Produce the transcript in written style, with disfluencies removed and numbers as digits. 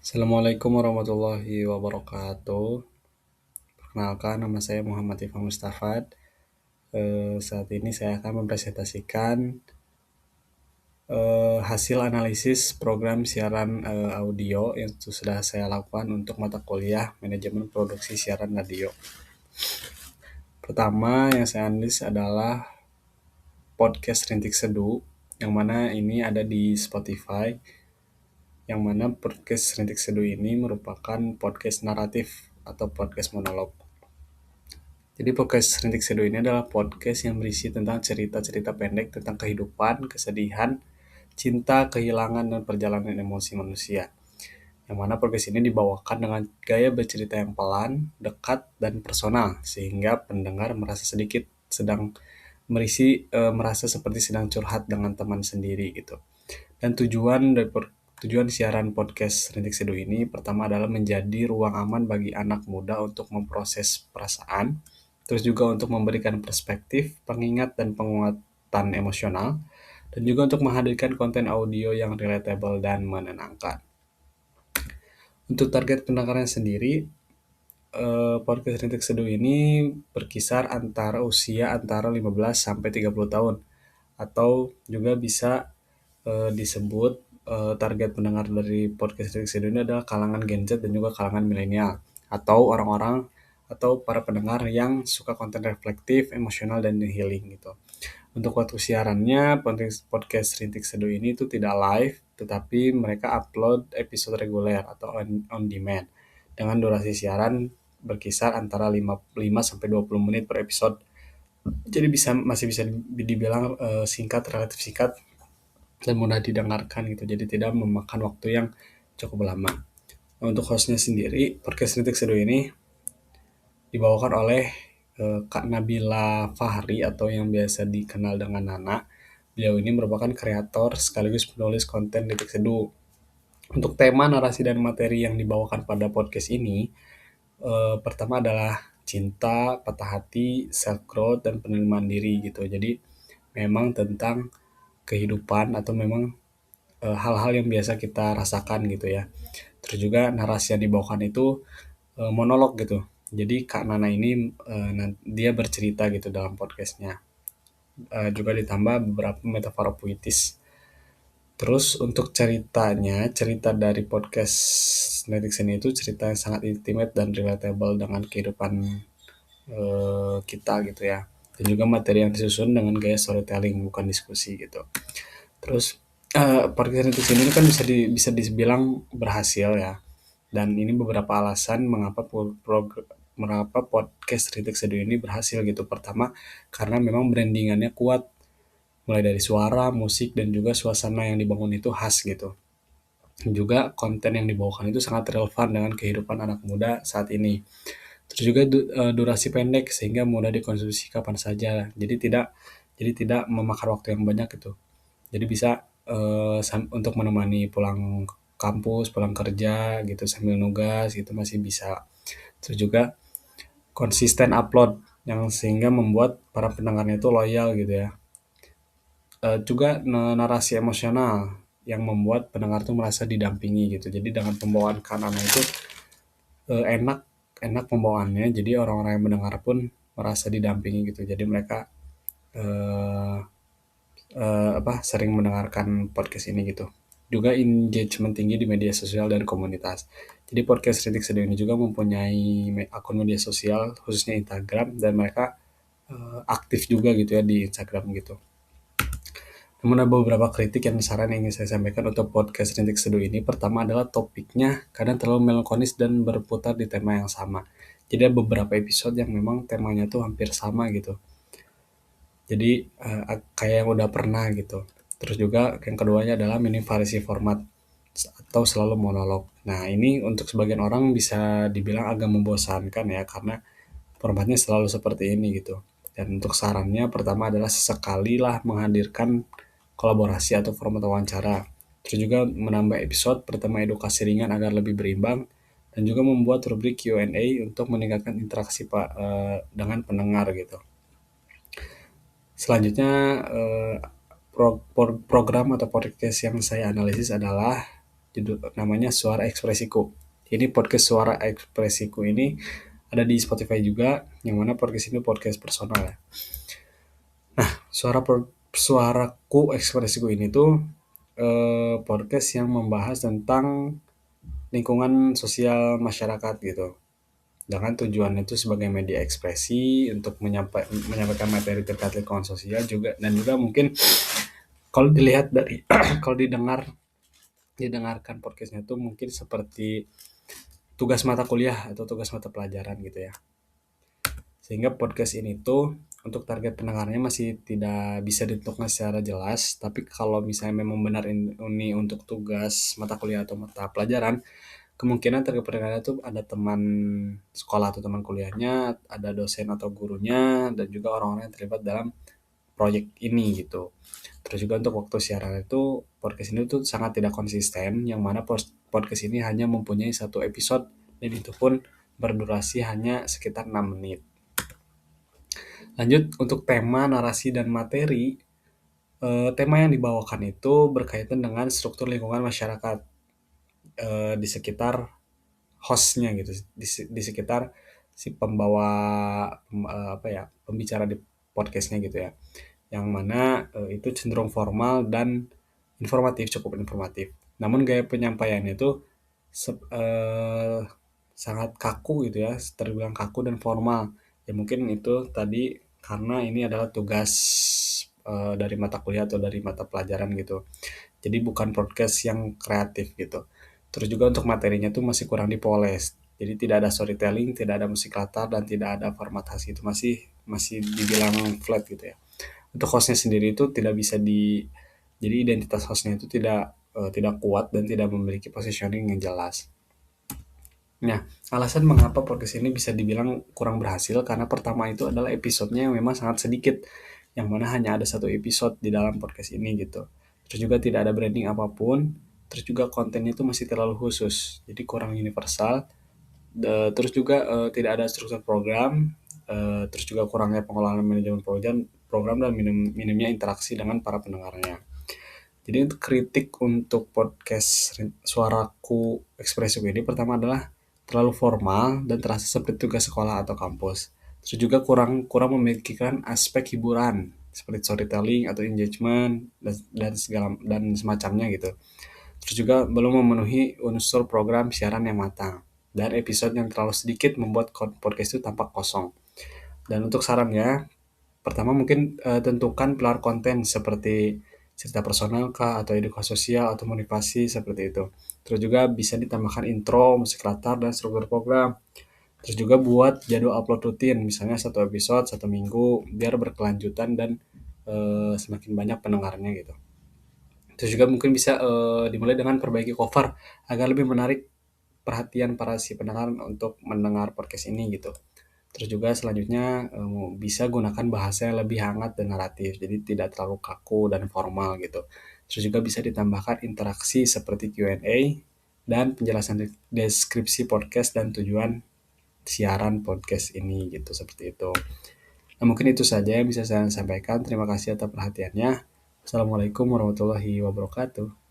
Assalamualaikum warahmatullahi wabarakatuh. Perkenalkan, nama saya Muhammad Ifam Mustafad. Saat ini saya akan mempresentasikan hasil analisis program siaran audio yang sudah saya lakukan untuk mata kuliah Manajemen Produksi Siaran Radio. Pertama yang saya analisis adalah podcast Rintik Seduh, yang mana ini ada di Spotify, yang mana podcast Rintik Seduh ini merupakan podcast naratif atau podcast monolog. Jadi podcast Rintik Seduh ini adalah podcast yang berisi tentang cerita-cerita pendek tentang kehidupan, kesedihan, cinta, kehilangan, dan perjalanan emosi manusia. Yang mana podcast ini dibawakan dengan gaya bercerita yang pelan, dekat, dan personal, sehingga pendengar merasa merasa seperti sedang curhat dengan teman sendiri gitu. Dan tujuan siaran podcast Rintik Seduh ini pertama adalah menjadi ruang aman bagi anak muda untuk memproses perasaan, terus juga untuk memberikan perspektif, pengingat, dan penguatan emosional, dan juga untuk menghadirkan konten audio yang relatable dan menenangkan. Untuk target pendengarnya sendiri, podcast Rintik Seduh ini berkisar antara 15 sampai 30 tahun, atau juga bisa disebut target pendengar dari podcast Rintik Seduh ini adalah kalangan Gen Z dan juga kalangan milenial, atau orang-orang atau para pendengar yang suka konten reflektif, emosional, dan healing gitu. Untuk waktu siarannya, podcast Rintik Seduh ini itu tidak live, tetapi mereka upload episode reguler atau on demand dengan durasi siaran berkisar antara 5 sampai 20 menit per episode. Jadi masih bisa dibilang relatif singkat dan mudah didengarkan gitu. Jadi tidak memakan waktu yang cukup lama. Nah, untuk hostnya sendiri, podcast Rintik Seduh ini dibawakan oleh Kak Nabila Fahri atau yang biasa dikenal dengan Nana. Beliau ini merupakan kreator sekaligus penulis konten Rintik Seduh. Untuk tema, narasi, dan materi yang dibawakan pada podcast ini, pertama adalah cinta, patah hati, self growth, dan penerimaan diri gitu. Jadi memang tentang kehidupan atau memang hal-hal yang biasa kita rasakan gitu ya. Terus juga narasi yang dibawakan itu monolog gitu. Jadi Kak Nana ini dia bercerita gitu dalam podcastnya. Juga ditambah beberapa metafora puitis. Terus untuk cerita dari podcast Netflix ini itu cerita yang sangat intimate dan relatable dengan kehidupan kita gitu ya. Dan juga materi yang disusun dengan gaya storytelling, bukan diskusi gitu. Terus podcast Netflix ini kan bisa dibilang berhasil ya. Dan ini beberapa alasan mengapa podcast Rintik Seduh ini berhasil gitu. Pertama, karena memang brandingannya kuat. Mulai dari suara, musik, dan juga suasana yang dibangun itu khas gitu. Dan juga konten yang dibawakan itu sangat relevan dengan kehidupan anak muda saat ini. Terus juga durasi pendek sehingga mudah dikonsumsi kapan saja. Jadi tidak memakan waktu yang banyak gitu. Jadi bisa untuk menemani pulang kampus, pulang kerja gitu sambil nugas gitu masih bisa. Terus juga konsisten upload yang sehingga membuat para pendengarnya itu loyal gitu ya. Juga narasi emosional yang membuat pendengar tuh merasa didampingi gitu. Jadi dengan pembawaan Kanana itu enak enak pembawaannya. Jadi orang-orang yang mendengar pun merasa didampingi gitu. Jadi mereka eh, sering mendengarkan podcast ini gitu. Juga engagement tinggi di media sosial dan komunitas. Jadi podcast Rintik Seduh ini juga mempunyai akun media sosial khususnya Instagram dan mereka aktif juga gitu ya di Instagram gitu. Namun ada beberapa kritik dan saran yang ingin saya sampaikan untuk podcast Rintik Seduh ini. Pertama adalah topiknya kadang terlalu melankolis dan berputar di tema yang sama. Jadi ada beberapa episode yang memang temanya tuh hampir sama gitu. Jadi kayak yang udah pernah gitu. Terus juga yang keduanya adalah minim variasi format atau selalu monolog. Nah ini untuk sebagian orang bisa dibilang agak membosankan ya karena formatnya selalu seperti ini gitu. Dan untuk sarannya pertama adalah sesekali lah menghadirkan kolaborasi atau format wawancara. Terus juga menambah episode pertama edukasi ringan agar lebih berimbang dan juga membuat rubrik Q&A untuk meningkatkan interaksi dengan pendengar gitu. Selanjutnya program atau podcast yang saya analisis adalah namanya Suara Ekspresiku. Ini podcast Suara Ekspresiku ini ada di Spotify juga, yang mana podcast ini podcast personal ya. Nah, Suaraku Ekspresiku ini tuh podcast yang membahas tentang lingkungan sosial masyarakat gitu. Dengan tujuannya itu sebagai media ekspresi untuk menyampaikan materi terkait lingkungan sosial juga, dan juga mungkin kalau dilihat dari kalau didengarkan podcastnya itu mungkin seperti tugas mata kuliah atau tugas mata pelajaran gitu ya. Sehingga podcast ini tuh untuk target pendengarnya masih tidak bisa ditentukan secara jelas, tapi kalau misalnya memang benar ini untuk tugas mata kuliah atau mata pelajaran, kemungkinan target pendengarnya tuh ada teman sekolah atau teman kuliahnya, ada dosen atau gurunya, dan juga orang-orang yang terlibat dalam proyek ini gitu. Terus juga untuk waktu siaran itu, podcast ini tuh sangat tidak konsisten, yang mana podcast ini hanya mempunyai satu episode, dan itu pun berdurasi hanya sekitar 6 menit. Lanjut untuk tema, narasi, dan materi. Tema yang dibawakan itu berkaitan dengan struktur lingkungan masyarakat di sekitar hostnya gitu, di sekitar si pembicara di podcastnya gitu ya. Yang mana itu cenderung formal dan cukup informatif. Namun gaya penyampaiannya itu sangat kaku gitu ya, terbilang kaku dan formal. Ya mungkin itu tadi karena ini adalah tugas dari mata kuliah atau dari mata pelajaran gitu. Jadi bukan podcast yang kreatif gitu. Terus juga untuk materinya tuh masih kurang dipoles. Jadi tidak ada storytelling, tidak ada musik latar, dan tidak ada formatasi. Itu masih dibilang flat gitu ya. Untuk hostnya sendiri itu tidak bisa jadi identitas hostnya itu tidak kuat dan tidak memiliki positioning yang jelas. Nah, alasan mengapa podcast ini bisa dibilang kurang berhasil karena pertama itu adalah episodenya yang memang sangat sedikit, yang mana hanya ada satu episode di dalam podcast ini gitu. Terus juga tidak ada branding apapun, terus juga kontennya itu masih terlalu khusus, jadi kurang universal. Terus juga tidak ada struktur program, terus juga kurangnya pengelolaan manajemen program dan minimnya interaksi dengan para pendengarnya. Jadi untuk kritik untuk podcast Suaraku Ekspresiku ini pertama adalah terlalu formal dan terasa seperti tugas sekolah atau kampus. Terus juga kurang memikirkan aspek hiburan seperti storytelling atau engagement dan semacamnya gitu. Terus juga belum memenuhi unsur program siaran yang matang. Dan episode yang terlalu sedikit membuat podcast itu tampak kosong. Dan untuk sarannya, pertama mungkin tentukan pilar konten seperti cerita personal kah, atau edukasi sosial, atau motivasi seperti itu. Terus juga bisa ditambahkan intro, musik latar, dan struktur program. Terus juga buat jadwal upload rutin, misalnya satu episode, satu minggu, biar berkelanjutan dan semakin banyak pendengarnya gitu. Terus juga mungkin bisa dimulai dengan perbaiki cover agar lebih menarik perhatian para si pendengar untuk mendengar podcast ini gitu. Terus juga selanjutnya bisa gunakan bahasa yang lebih hangat dan naratif, jadi tidak terlalu kaku dan formal gitu. Terus juga bisa ditambahkan interaksi seperti Q&A dan penjelasan deskripsi podcast dan tujuan siaran podcast ini gitu, seperti itu. Nah, mungkin itu saja yang bisa saya sampaikan. Terima kasih atas perhatiannya. Assalamualaikum warahmatullahi wabarakatuh.